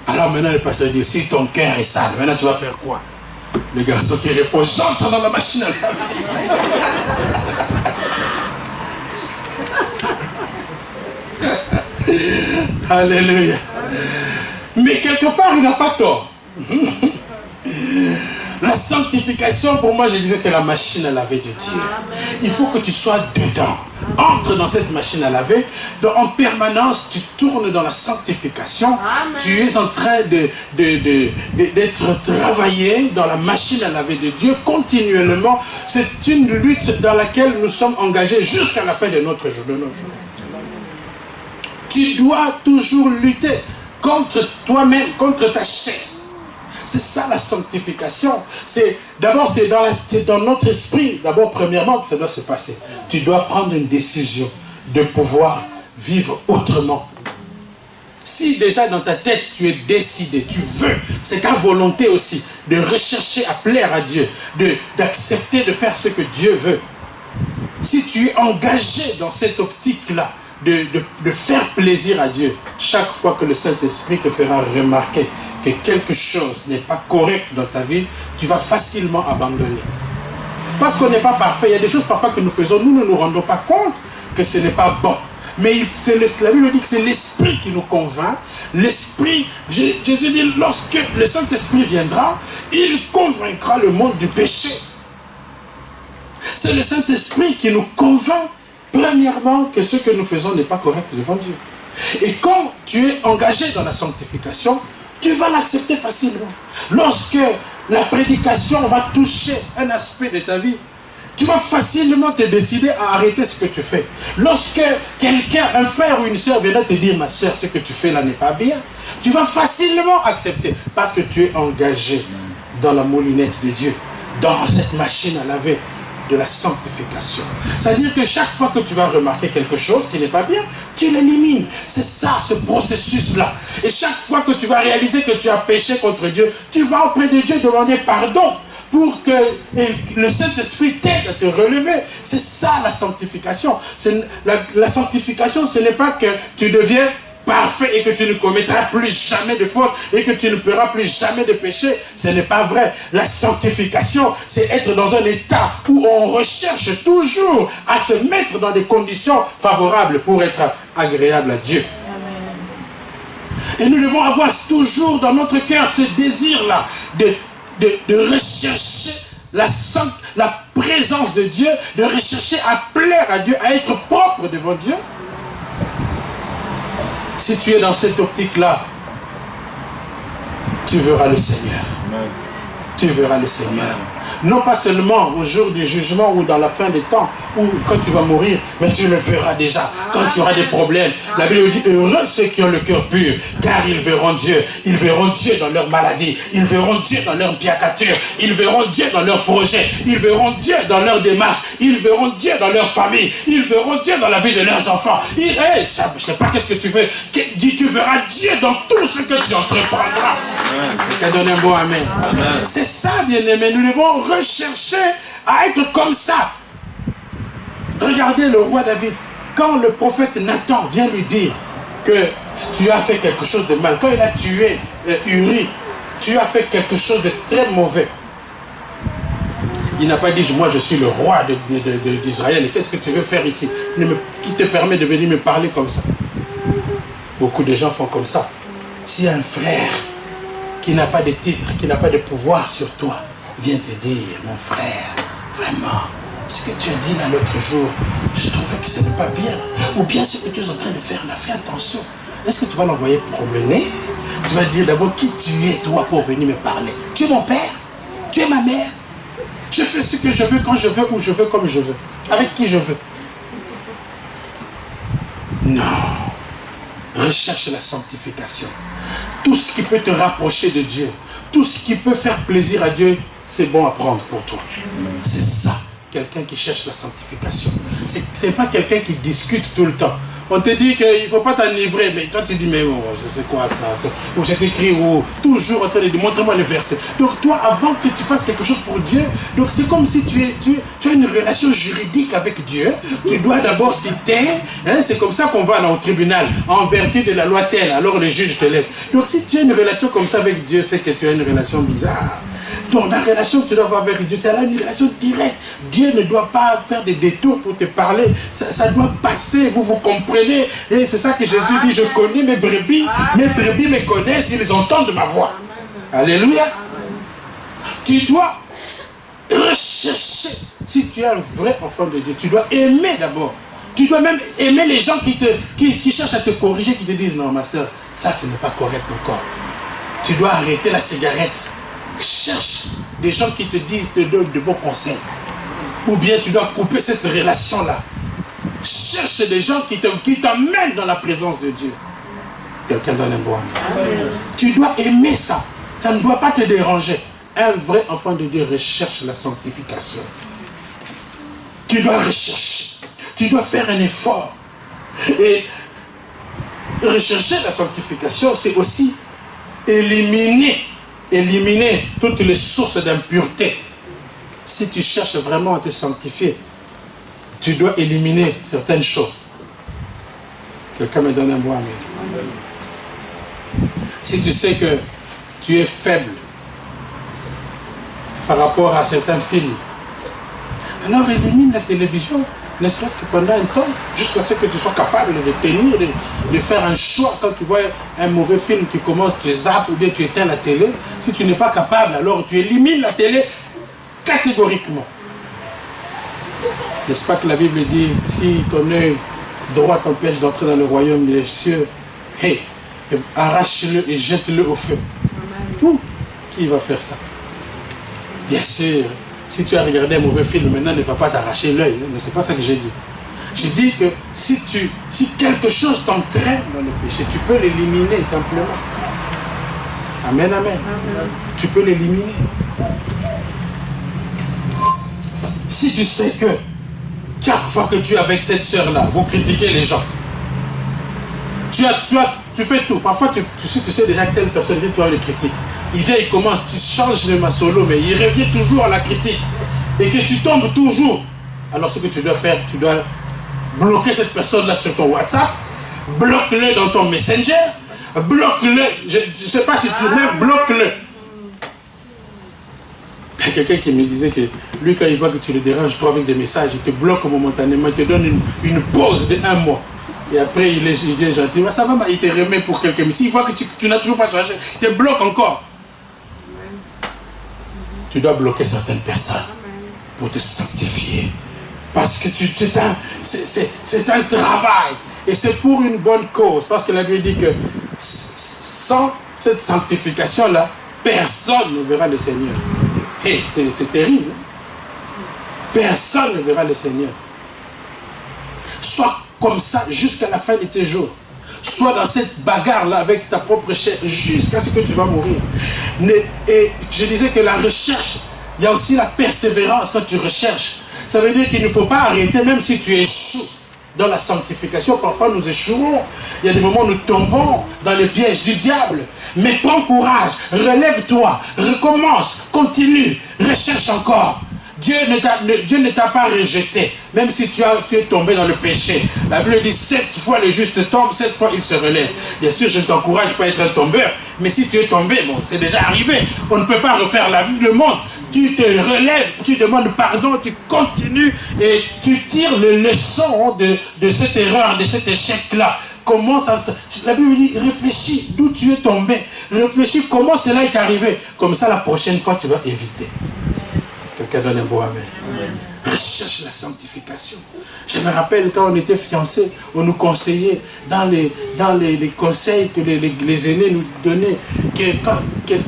S1: Alors maintenant, le pasteur dit, si ton cœur est sale, maintenant tu vas faire quoi? Le garçon qui répond, j'entre dans la machine à laver. Alléluia. Mais quelque part, il n'a pas tort. La sanctification, pour moi, je disais, c'est la machine à laver de Dieu. Il faut que tu sois dedans. Entre dans cette machine à laver. En permanence, tu tournes dans la sanctification. Amen. Tu es en train d'être travaillé dans la machine à laver de Dieu continuellement. C'est une lutte dans laquelle nous sommes engagés jusqu'à la fin de nos jours. Tu dois toujours lutter contre toi-même, contre ta chair. C'est ça la sanctification. D'abord, c'est dans notre esprit. D'abord, premièrement, que ça doit se passer. Tu dois prendre une décision de pouvoir vivre autrement. Si déjà dans ta tête, tu es décidé, tu veux, c'est ta volonté aussi de rechercher à plaire à Dieu, d'accepter de faire ce que Dieu veut. Si tu es engagé dans cette optique-là, de faire plaisir à Dieu, chaque fois que le Saint-Esprit te fera remarquer que quelque chose n'est pas correct dans ta vie, tu vas facilement abandonner. Parce qu'on n'est pas parfait. Il y a des choses parfois que nous faisons, nous ne nous rendons pas compte que ce n'est pas bon. Mais la Bible dit que c'est l'Esprit qui nous convainc. L'Esprit, Jésus dit, lorsque le Saint-Esprit viendra, il convaincra le monde du péché. C'est le Saint-Esprit qui nous convainc, premièrement, que ce que nous faisons n'est pas correct devant Dieu. Et quand tu es engagé dans la sanctification, tu vas l'accepter facilement. Lorsque la prédication va toucher un aspect de ta vie, tu vas facilement te décider à arrêter ce que tu fais. Lorsque quelqu'un, un frère ou une soeur viendra te dire, ma soeur, ce que tu fais là n'est pas bien, tu vas facilement accepter parce que tu es engagé dans la moulinette de Dieu, dans cette machine à laver de la sanctification. C'est-à-dire que chaque fois que tu vas remarquer quelque chose qui n'est pas bien, tu l'élimines. C'est ça, ce processus-là. Et chaque fois que tu vas réaliser que tu as péché contre Dieu, tu vas auprès de Dieu demander pardon pour que le Saint-Esprit t'aide à te relever. C'est ça la sanctification. La sanctification, ce n'est pas que tu deviens parfait et que tu ne commettras plus jamais de faute et que tu ne feras plus jamais de péché. Ce n'est pas vrai. La sanctification, c'est être dans un état où on recherche toujours à se mettre dans des conditions favorables pour être agréable à Dieu. Et nous devons avoir toujours dans notre cœur ce désir-là de rechercher la présence de Dieu, de rechercher à plaire à Dieu, à être propre devant Dieu. Si tu es dans cette optique-là, tu verras le Seigneur. Amen. Tu verras le Seigneur. Non pas seulement au jour du jugement ou dans la fin des temps, ou quand tu vas mourir, mais tu le verras déjà, quand tu auras des problèmes. La Bible dit, heureux ceux qui ont le cœur pur, car ils verront Dieu. Ils verront Dieu dans leur maladie, ils verront Dieu dans leur piacature, ils verront Dieu dans leurs projets, ils verront Dieu dans leur démarche, ils verront Dieu dans leur famille, ils verront Dieu dans la vie de leurs enfants. Je ne sais pas qu'est-ce que tu veux. Tu verras Dieu dans tout ce que tu entreprendras. Et donne un bon amen. C'est ça, bien-aimé, nous devons rechercher à être comme ça. Regardez le roi David. Quand le prophète Nathan vient lui dire que tu as fait quelque chose de mal, quand il a tué Uri, tu as fait quelque chose de très mauvais. Il n'a pas dit, moi je suis le roi d'Israël, et qu'est-ce que tu veux faire ici? Qui te permet de venir me parler comme ça? Beaucoup de gens font comme ça. Si un frère qui n'a pas de titre, qui n'a pas de pouvoir sur toi, vient te dire, mon frère, vraiment, ce que tu as dit là l'autre jour, je trouvais que ce n'est pas bien. Ou bien ce que tu es en train de faire, là, fais attention. Est-ce que tu vas l'envoyer promener? Tu vas dire d'abord qui tu es, toi, pour venir me parler. Tu es mon père? Tu es ma mère? Je fais ce que je veux, quand je veux, où je veux, comme je veux. Avec qui je veux. Non. Recherche la sanctification. Tout ce qui peut te rapprocher de Dieu, tout ce qui peut faire plaisir à Dieu, c'est bon à prendre pour toi. C'est ça, quelqu'un qui cherche la sanctification. Ce n'est pas quelqu'un qui discute tout le temps. On te dit qu'il ne faut pas t'enivrer, mais toi tu dis, mais bon, c'est quoi ça? Ou c'est écrit, ou toujours en train de dire, montre-moi le verset. Donc toi, avant que tu fasses quelque chose pour Dieu, donc c'est comme si tu as une relation juridique avec Dieu. Tu dois d'abord citer, hein, c'est comme ça qu'on va au tribunal, en vertu de la loi telle, alors le juge te laisse. Donc si tu as une relation comme ça avec Dieu, c'est que tu as une relation bizarre. Donc la relation que tu dois avoir avec Dieu, c'est une relation directe. Dieu ne doit pas faire des détours pour te parler. Ça doit passer, vous comprenez. Et c'est ça que Jésus dit, je connais mes brebis me connaissent, ils entendent ma voix. Alléluia. Tu dois rechercher, si tu es un vrai enfant de Dieu, tu dois aimer d'abord. Tu dois même aimer les gens qui cherchent à te corriger, qui te disent, non ma soeur, ça ce n'est pas correct encore. Tu dois arrêter la cigarette. Cherche des gens qui te disent, te donnent de bons conseils. Ou bien tu dois couper cette relation-là. Cherche des gens qui t'emmènent dans la présence de Dieu. Quelqu'un donne un bon amen. Tu dois aimer ça. Ça ne doit pas te déranger. Un vrai enfant de Dieu recherche la sanctification. Tu dois rechercher. Tu dois faire un effort. Et rechercher la sanctification, c'est aussi éliminer toutes les sources d'impureté. Si tu cherches vraiment à te sanctifier, tu dois éliminer certaines choses. Quelqu'un me donne un mot, amen. Si tu sais que tu es faible par rapport à certains films, alors élimine la télévision, ne serait-ce que pendant un temps, jusqu'à ce que tu sois capable de tenir, de faire un choix. Quand tu vois un mauvais film, tu commences, tu zappes ou bien tu éteins la télé. Si tu n'es pas capable, alors tu élimines la télé catégoriquement. N'est-ce pas que la Bible dit, si ton œil droit t'empêche d'entrer dans le royaume des cieux, hey, arrache-le et jette-le au feu. Qui va faire ça? Bien sûr. Si tu as regardé un mauvais film, maintenant ne va pas t'arracher l'œil. Mais ce n'est pas ça que j'ai dit. J'ai dit que si quelque chose t'entraîne dans le péché, tu peux l'éliminer simplement. Amen, amen. Tu peux l'éliminer. Si tu sais que chaque fois que tu es avec cette sœur-là, vous critiquez les gens. Tu fais tout. Parfois, tu sais déjà que telle personne vient, tu as une critique. Il vient, il commence, tu changes le masolo, mais il revient toujours à la critique. Et que tu tombes toujours. Alors ce que tu dois faire, tu dois bloquer cette personne-là sur ton WhatsApp, bloque-le dans ton Messenger, bloque-le, je ne sais pas si tu l'aimes, bloque-le. Il y a quelqu'un qui me disait que lui, quand il voit que tu le déranges trop avec des messages, il te bloque momentanément, il te donne une pause de 1 mois. Et après, il est gentil. Mais ça va, il te remet pour quelqu'un. Mais s'il voit que tu n'as toujours pas changé, il te bloque encore. Tu dois bloquer certaines personnes pour te sanctifier. Parce que c'est un travail. Et c'est pour une bonne cause. Parce que la Bible dit que sans cette sanctification-là, personne ne verra le Seigneur. Et c'est terrible. Personne ne verra le Seigneur. Sois comme ça jusqu'à la fin de tes jours. Sois dans cette bagarre-là avec ta propre chair jusqu'à ce que tu vas mourir. Et je disais que la recherche, il y a aussi la persévérance quand tu recherches. Ça veut dire qu'il ne faut pas arrêter même si tu échoues dans la sanctification. Parfois nous échouons. Il y a des moments où nous tombons dans les pièges du diable. Mais prends courage, relève-toi, recommence, continue, recherche encore. Dieu ne t'a pas rejeté, même si tu es tombé dans le péché. La Bible dit 7 fois le juste tombe, 7 fois il se relève. Bien sûr, je ne t'encourage pas à être un tombeur, mais si tu es tombé, bon, c'est déjà arrivé. On ne peut pas refaire la vie du monde. Tu te relèves, tu demandes pardon, tu continues et tu tires les leçons de cette erreur, de cet échec-là. Comment ça se... La Bible dit, réfléchis d'où tu es tombé. Réfléchis comment cela est arrivé. Comme ça, la prochaine fois, tu vas éviter. Quelqu'un donne un beau amen. Recherche la sanctification. Je me rappelle quand on était fiancés, on nous conseillait dans les conseils que les aînés nous donnaient, que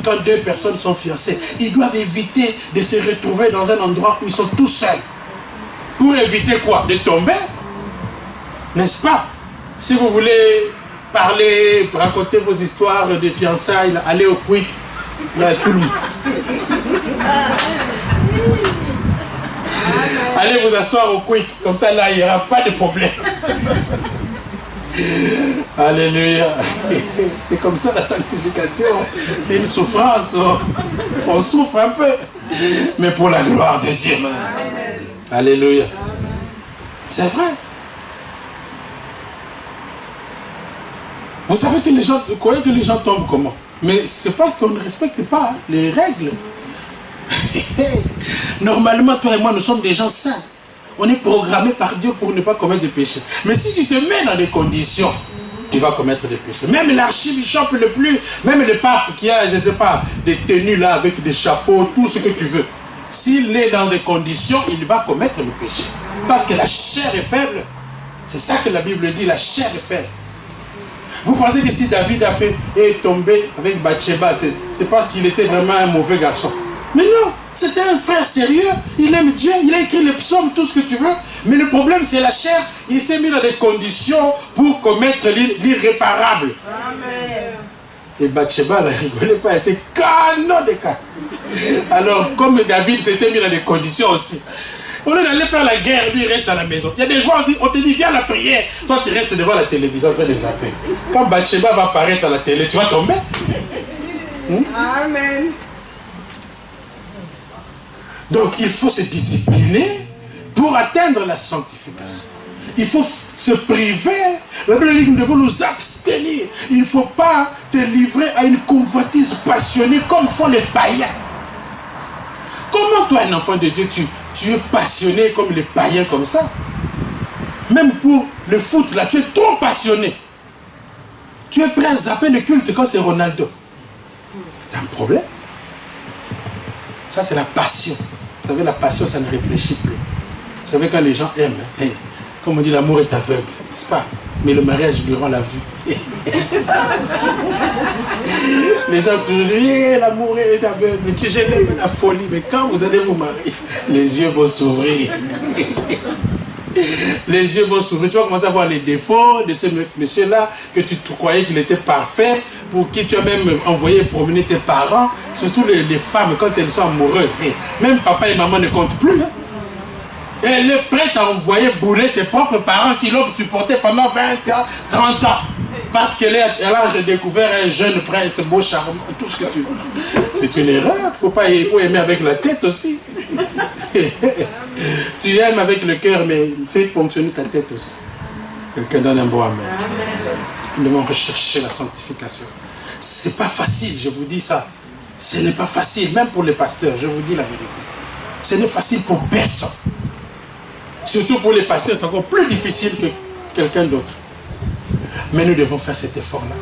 S1: quand 2 personnes sont fiancées, ils doivent éviter de se retrouver dans un endroit où ils sont tout seuls. Pour éviter quoi? De tomber. N'est-ce pas? Si vous voulez parler, raconter vos histoires de fiançailles, allez au Quick, là, tout le monde. Allez vous asseoir au Quick, comme ça là il n'y aura pas de problème. Alléluia. C'est comme ça la sanctification. C'est une souffrance. On souffre un peu, mais pour la gloire de Dieu. Alléluia. C'est vrai. Vous savez que les gens, vous croyez que les gens tombent comment? Mais c'est parce qu'on ne respecte pas les règles. Normalement, toi et moi, nous sommes des gens saints. On est programmés par Dieu pour ne pas commettre de péché. Mais si tu te mets dans des conditions, tu vas commettre des péchés. Même l'archibishop même le pape qui a, je ne sais pas, des tenues là avec des chapeaux, tout ce que tu veux. S'il est dans des conditions, il va commettre le péché. Parce que la chair est faible. C'est ça que la Bible dit, la chair est faible. Vous pensez que si David est tombé avec Bathsheba, c'est parce qu'il était vraiment un mauvais garçon? Mais non, c'était un frère sérieux, il aime Dieu, il a écrit les psaumes, tout ce que tu veux. Mais le problème c'est la chair, il s'est mis dans des conditions pour commettre l'irréparable. Amen. Et Bathsheba, elle ne rigolait pas, elle était canon de cas. Alors, comme David s'était mis dans des conditions aussi, au lieu d'aller faire la guerre, lui il reste à la maison. Il y a des gens, on te dit viens à la prière, toi tu restes devant la télévision en train de zapper. Quand Bathsheba va apparaître à la télé, tu vas tomber.
S2: Amen.
S1: Donc il faut se discipliner pour atteindre la sanctification. Il faut se priver. La Bible dit que nous devons nous abstenir. Il ne faut pas te livrer à une convoitise passionnée comme font les païens. Comment toi, un enfant de Dieu, tu es passionné comme les païens comme ça? Même pour le foot, là, tu es trop passionné. Tu es prêt à zapper le culte quand c'est Ronaldo. C'est un problème. Ça, c'est la passion. Vous savez, la passion, ça ne réfléchit plus. Vous savez, quand les gens aiment, hein, comme on dit, l'amour est aveugle, n'est-ce pas? Mais le mariage lui rend la vue. Les gens toujours disent, l'amour est aveugle, mais je l'aime la folie. Mais quand vous allez vous marier, les yeux vont s'ouvrir.
S2: Les yeux vont s'ouvrir, tu vas commencer à voir les défauts de ce monsieur-là, que tu croyais qu'il était parfait, pour qui tu as même envoyé promener tes parents, surtout les femmes quand elles sont amoureuses. Et même papa et maman ne comptent plus. Hein. Elle est prête à envoyer bouler ses propres parents qui l'ont supporté pendant 20 ans, 30 ans. Parce qu'elle a découvert un jeune prince beau, charmant, tout ce que tu veux. C'est une erreur. Il faut aimer avec la tête aussi. Tu aimes avec le cœur, mais fais fonctionner ta tête aussi. Quelqu'un donne un bon amen. Nous devons rechercher la sanctification. C'est pas facile, je vous dis ça. Ce n'est pas facile, même pour les pasteurs, je vous dis la vérité. Ce n'est facile pour personne. Surtout pour les pasteurs, c'est encore plus difficile que quelqu'un d'autre. Mais nous devons faire cet effort-là.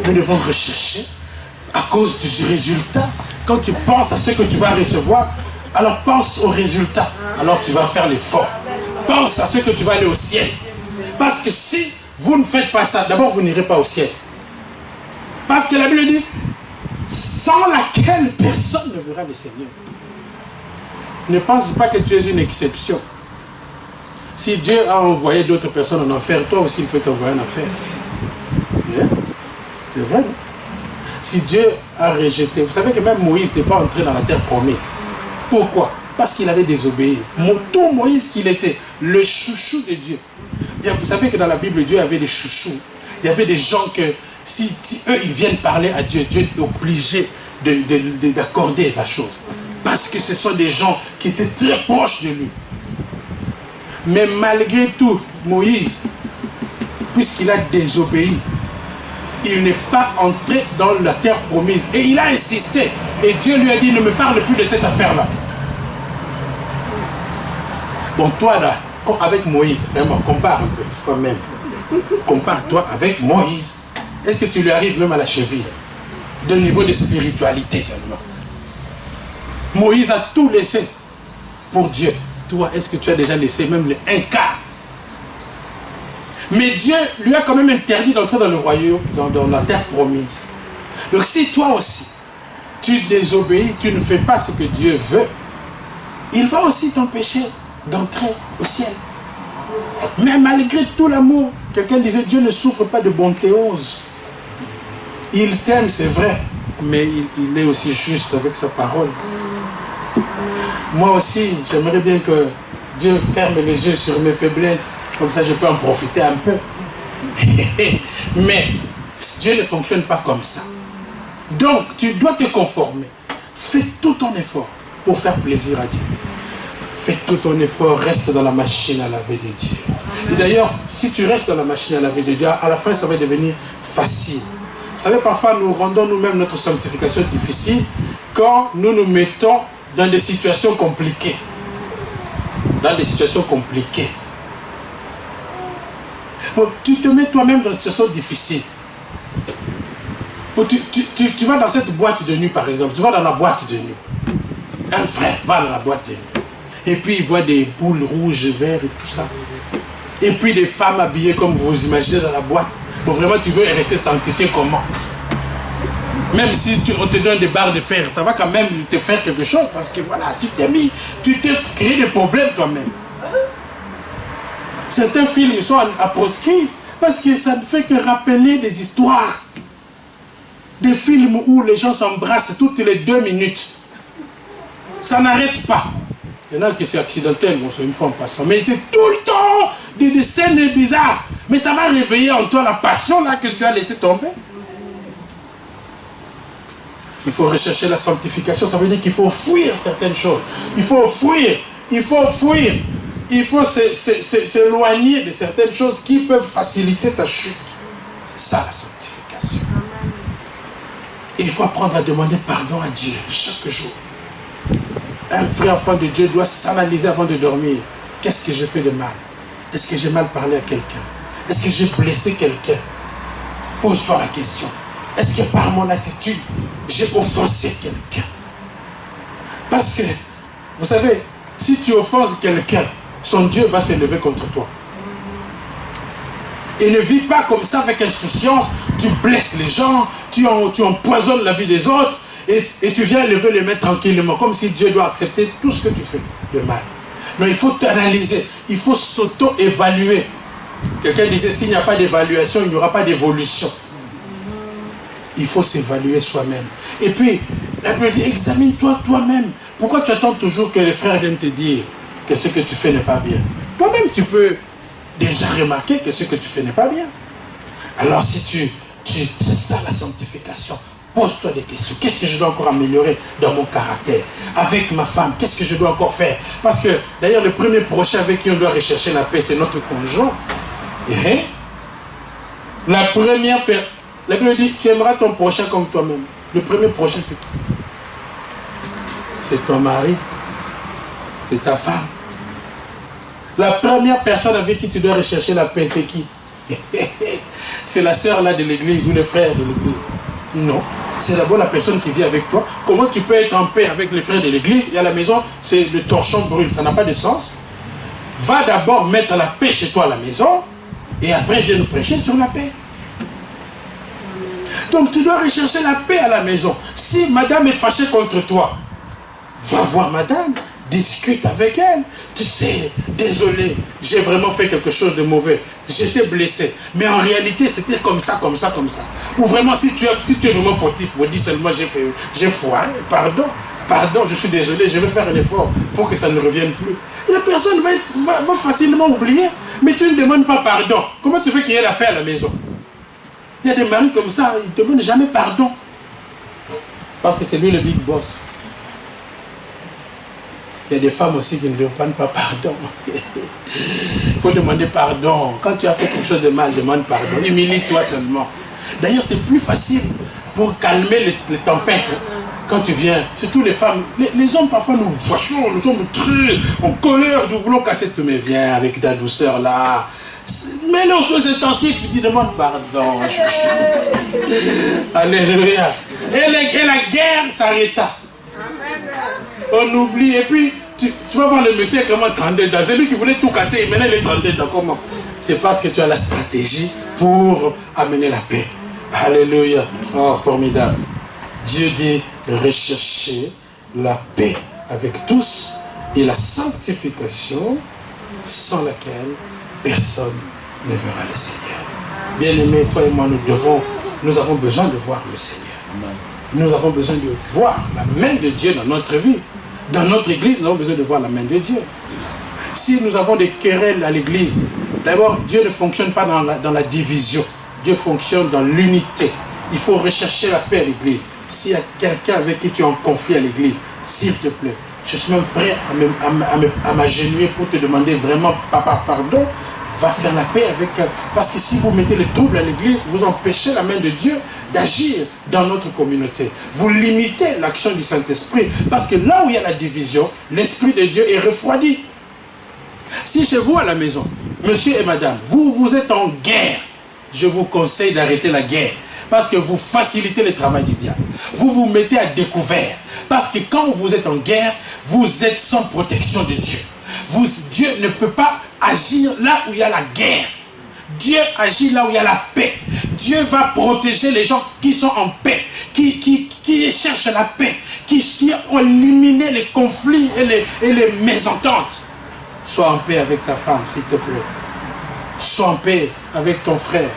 S2: Nous devons rechercher à cause du résultat. Quand tu penses à ce que tu vas recevoir, alors pense au résultat. Alors tu vas faire l'effort. Pense à ce que tu vas aller au ciel. Parce que si vous ne faites pas ça, d'abord vous n'irez pas au ciel. Parce que la Bible dit, sans laquelle personne ne verra le Seigneur. Ne pense pas que tu es une exception. Si Dieu a envoyé d'autres personnes en enfer, toi aussi il peut t'envoyer en enfer. C'est vrai, non? Si Dieu a rejeté, vous savez que même Moïse n'est pas entré dans la terre promise. Pourquoi? Parce qu'il avait désobéi. Tout Moïse qu'il était, le chouchou de Dieu. Vous savez que dans la Bible, Dieu avait des chouchous. Il y avait des gens que, si eux, ils viennent parler à Dieu, Dieu est obligé d'accorder la chose. Parce que ce sont des gens qui étaient très proches de lui. Mais malgré tout, Moïse, puisqu'il a désobéi, il n'est pas entré dans la terre promise. Et il a insisté. Et Dieu lui a dit, ne me parle plus de cette affaire-là. Bon, toi là, avec Moïse, vraiment, compare un peu, toi-même. Compare-toi avec Moïse. Est-ce que tu lui arrives même à la cheville? De niveau de spiritualité seulement. Moïse a tout laissé pour Dieu. Toi, est-ce que tu as déjà laissé même un quart? Mais Dieu lui a quand même interdit d'entrer dans le royaume, dans la terre promise. Donc si toi aussi, tu désobéis, tu ne fais pas ce que Dieu veut, il va aussi t'empêcher d'entrer au ciel. Mais malgré tout l'amour, quelqu'un disait, Dieu ne souffre pas de bontéose. Il t'aime, c'est vrai, mais il est aussi juste avec sa parole. Moi aussi, j'aimerais bien que Dieu ferme les yeux sur mes faiblesses, comme ça je peux en profiter un peu. Mais Dieu ne fonctionne pas comme ça. Donc, tu dois te conformer. Fais tout ton effort pour faire plaisir à Dieu. Fais tout ton effort, reste dans la machine à laver de Dieu. Et d'ailleurs, si tu restes dans la machine à laver de Dieu, à la fin, ça va devenir facile. Vous savez, parfois, nous rendons nous-mêmes notre sanctification difficile quand nous nous mettons dans des situations compliquées. Dans des situations compliquées. Bon, tu te mets toi-même dans des situations difficiles. Bon, tu vas dans cette boîte de nuit, par exemple. Tu vas dans la boîte de nuit. Un frère va dans la boîte de nuit. Et puis il voit des boules rouges, vertes et tout ça. Et puis des femmes habillées comme vous imaginez dans la boîte. Bon, vraiment, tu veux rester sanctifié comment? Même si on te donne des barres de fer, ça va quand même te faire quelque chose. Parce que voilà, tu t'es créé des problèmes toi-même. Certains films sont à proscrire parce que ça ne fait que rappeler des histoires. Des films où les gens s'embrassent toutes les 2 minutes. Ça n'arrête pas. Il y en a qui c'est accidentel, bon, c'est une fois en passant. Mais c'est tout le temps des scènes bizarres. Mais ça va réveiller en toi la passion là que tu as laissé tomber. Il faut rechercher la sanctification, ça veut dire qu'il faut fuir certaines choses. Il faut fuir, il faut fuir. Il faut s'éloigner de certaines choses qui peuvent faciliter ta chute. C'est ça la sanctification. Et il faut apprendre à demander pardon à Dieu chaque jour. Un vrai enfant de Dieu doit s'analyser avant de dormir. Qu'est-ce que j'ai fait de mal? Est-ce que j'ai mal parlé à quelqu'un? Est-ce que j'ai blessé quelqu'un? Pose-toi la question. Est-ce que par mon attitude, j'ai offensé quelqu'un? Parce que, vous savez, si tu offenses quelqu'un, son Dieu va s'élever contre toi. Et ne vis pas comme ça avec insouciance. Tu blesses les gens, tu empoisonnes la vie des autres. Et tu viens lever les mains tranquillement, comme si Dieu doit accepter tout ce que tu fais de mal. Mais il faut t'analyser, il faut s'auto-évaluer. Quelqu'un disait, s'il n'y a pas d'évaluation, il n'y aura pas d'évolution. Il faut s'évaluer soi-même. Et puis, la Bible dit, examine-toi toi-même. Pourquoi tu attends toujours que les frères viennent te dire que ce que tu fais n'est pas bien? Toi-même, tu peux déjà remarquer que ce que tu fais n'est pas bien. Alors, si c'est ça la sanctification. Pose-toi des questions. Qu'est-ce que je dois encore améliorer dans mon caractère? Avec ma femme, qu'est-ce que je dois encore faire? Parce que, d'ailleurs, le premier prochain avec qui on doit rechercher la paix, c'est notre conjoint. Et la première personne, la Bible dit, tu aimeras ton prochain comme toi-même. Le premier prochain, c'est qui? C'est ton mari. C'est ta femme. La première personne avec qui tu dois rechercher la paix, c'est qui? C'est la sœur là de l'église ou le frère de l'église? Non. C'est d'abord la personne qui vit avec toi. Comment tu peux être en paix avec les frères de l'église et à la maison, c'est le torchon brûle? Ça n'a pas de sens. Va d'abord mettre la paix chez toi à la maison et après viens nous prêcher sur la paix. Donc tu dois rechercher la paix à la maison. Si madame est fâchée contre toi, va voir madame, discute avec elle. Tu sais, désolé, j'ai vraiment fait quelque chose de mauvais. J'étais blessé. Mais en réalité, c'était comme ça, comme ça, comme ça. Ou vraiment, si tu es vraiment fautif, ou dis seulement j'ai foiré, pardon, je suis désolé, je vais faire un effort pour que ça ne revienne plus. Et la personne va facilement oublier, mais tu ne demandes pas pardon. Comment tu fais qu'il y ait la paix à la maison? Il y a des maris comme ça, ils ne demandent jamais pardon. Parce que c'est lui le big boss. Il y a des femmes aussi qui ne demandent pas pardon. Il faut demander pardon. Quand tu as fait quelque chose de mal, demande pardon. Humilie-toi seulement. D'ailleurs, c'est plus facile pour calmer les tempêtes. Quand tu viens, surtout les femmes, les hommes parfois nous fâchons, nous sommes très en colère, nous voulons casser tout. Mais viens avec ta douceur là. Mais non, sois intensif, tu dis demande pardon. Alléluia. Et la guerre s'arrêta. On oublie, et puis tu vas voir le monsieur comment 32 ans. C'est lui qui voulait tout casser, et maintenant il est 32 ans. Comment? C'est parce que tu as la stratégie pour amener la paix. Alléluia. Oh, formidable. Dieu dit, recherchez la paix avec tous et la sanctification sans laquelle personne ne verra le Seigneur. Bien-aimés, toi et moi, nous avons besoin de voir le Seigneur. Nous avons besoin de voir la main de Dieu dans notre vie. Dans notre église, nous avons besoin de voir la main de Dieu. Si nous avons des querelles à l'église, d'abord, Dieu ne fonctionne pas dans la division. Dieu fonctionne dans l'unité. Il faut rechercher la paix à l'église. S'il y a quelqu'un avec qui tu es en conflit à l'église, s'il te plaît, je suis même prêt à m'agenouiller pour te demander vraiment, papa, pardon, va faire la paix avec elle. Parce que si vous mettez le trouble à l'église, vous empêchez la main de Dieu d'agir dans notre communauté. Vous limitez l'action du Saint-Esprit. Parce que là où il y a la division, l'Esprit de Dieu est refroidi. Si chez vous à la maison, monsieur et madame, vous êtes en guerre, je vous conseille d'arrêter la guerre. Parce que vous facilitez le travail du diable. Vous vous mettez à découvert. Parce que quand vous êtes en guerre, vous êtes sans protection de Dieu. Dieu ne peut pas agir là où il y a la guerre. Dieu agit là où il y a la paix. Dieu va protéger les gens qui sont en paix, qui cherchent la paix, qui ont éliminé les conflits et les mésententes. Sois en paix avec ta femme, s'il te plaît. Sois en paix avec ton frère.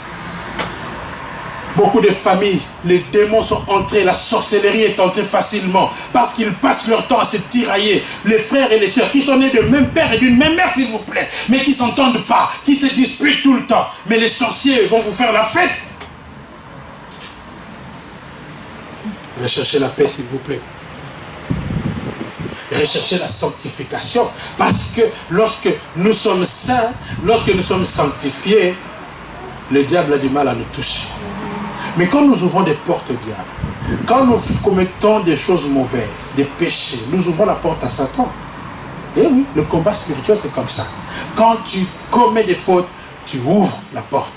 S2: Beaucoup de familles, les démons sont entrés, la sorcellerie est entrée facilement parce qu'ils passent leur temps à se tirailler. Les frères et les sœurs qui sont nés de même père et d'une même mère, s'il vous plaît, mais qui ne s'entendent pas, qui se disputent tout le temps. Mais les sorciers vont vous faire la fête. Recherchez la paix, s'il vous plaît. Recherchez la sanctification, parce que lorsque nous sommes saints, lorsque nous sommes sanctifiés, le diable a du mal à nous toucher. Mais quand nous ouvrons des portes au diable, quand nous commettons des choses mauvaises, des péchés, nous ouvrons la porte à Satan. Et oui, le combat spirituel c'est comme ça. Quand tu commets des fautes, tu ouvres la porte.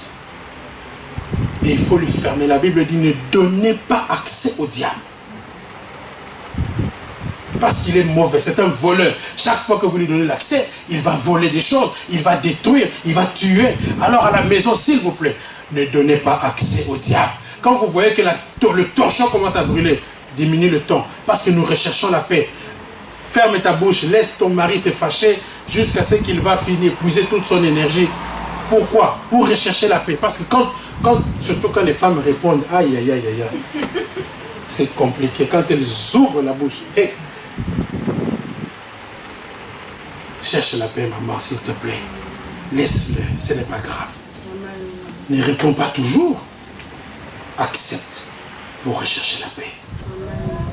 S2: Et il faut lui fermer. La Bible dit, ne donnez pas accès au diable. Parce qu'il est mauvais, c'est un voleur. Chaque fois que vous lui donnez l'accès, il va voler des choses, il va détruire, il va tuer. Alors à la maison, s'il vous plaît, ne donnez pas accès au diable. Quand vous voyez que le torchon commence à brûler, diminue le ton. Parce que nous recherchons la paix. Ferme ta bouche, laisse ton mari se fâcher, jusqu'à ce qu'il va finir, épuiser toute son énergie. Pourquoi? Pour rechercher la paix. Parce que surtout quand les femmes répondent, aïe, aïe, aïe, aïe, aïe, c'est compliqué. Quand elles ouvrent la bouche, hey, cherche la paix, maman, s'il te plaît. Laisse-le, ce n'est pas grave. Ne réponds pas toujours. Accepte pour rechercher la paix.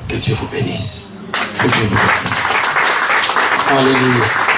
S2: Que Dieu vous bénisse. Que Dieu vous bénisse. Alléluia.